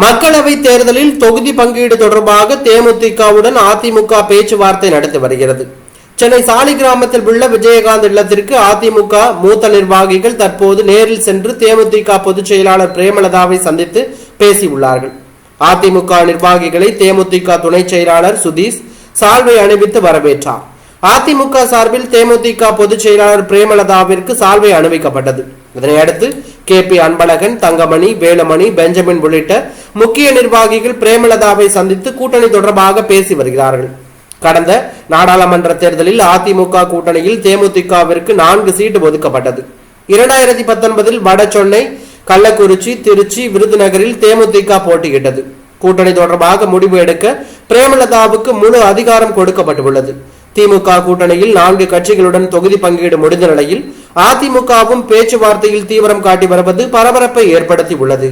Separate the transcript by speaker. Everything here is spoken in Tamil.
Speaker 1: மக்களவை தேர்தலில் தொகுதி பங்கீடு தொடர்பாக தேமுதிகவுடன் அதிமுக பேச்சுவார்த்தை நடத்தி வருகிறது. சென்னை சாலிகிராமத்தில் உள்ள விஜயகாந்த் இல்லத்திற்கு அதிமுக மூத்த நிர்வாகிகள் தற்போது நேரில் சென்று தேமுதிக பொதுச் செயலாளர் பிரேமலதாவை சந்தித்து பேசியுள்ளார்கள். அதிமுக நிர்வாகிகளை தேமுதிக துணை செயலாளர் சுதீஷ் சால்வை அணிவித்து வரவேற்றார். அதிமுக சார்பில் தேமுதிக பொதுச் செயலாளர் பிரேமலதாவிற்கு சால்வை அணிவிக்கப்பட்டது. இதனையடுத்து KP அன்பழகன், தங்கமணி, வேலுமணி, பெஞ்சமின் உள்ளிட்ட முக்கிய நிர்வாகிகள் பிரேமலதாவை சந்தித்து கூட்டணி தொடர்பாக பேசி வருகிறார்கள். கடந்த நாடாளுமன்ற தேர்தலில் அதிமுக கூட்டணியில் தேமுதிகவிற்கு 4 சீட்டு ஒதுக்கப்பட்டது. 2019 வடசென்னை, கள்ளக்குறிச்சி, திருச்சி, விருதுநகரில் தேமுதிக போட்டியிட்டது. கூட்டணி தொடர்பாக முடிவு எடுக்க பிரேமலதாவுக்கு முழு அதிகாரம் கொடுக்கப்பட்டுள்ளது. திமுக கூட்டணியில் 4 கட்சிகளுடன் தொகுதி பங்கீடு முடிந்த நிலையில் அதிமுகவும் பேச்சுவார்த்தையில் தீவிரம் காட்டி வருவது பரபரப்பை ஏற்படுத்தி உள்ளது.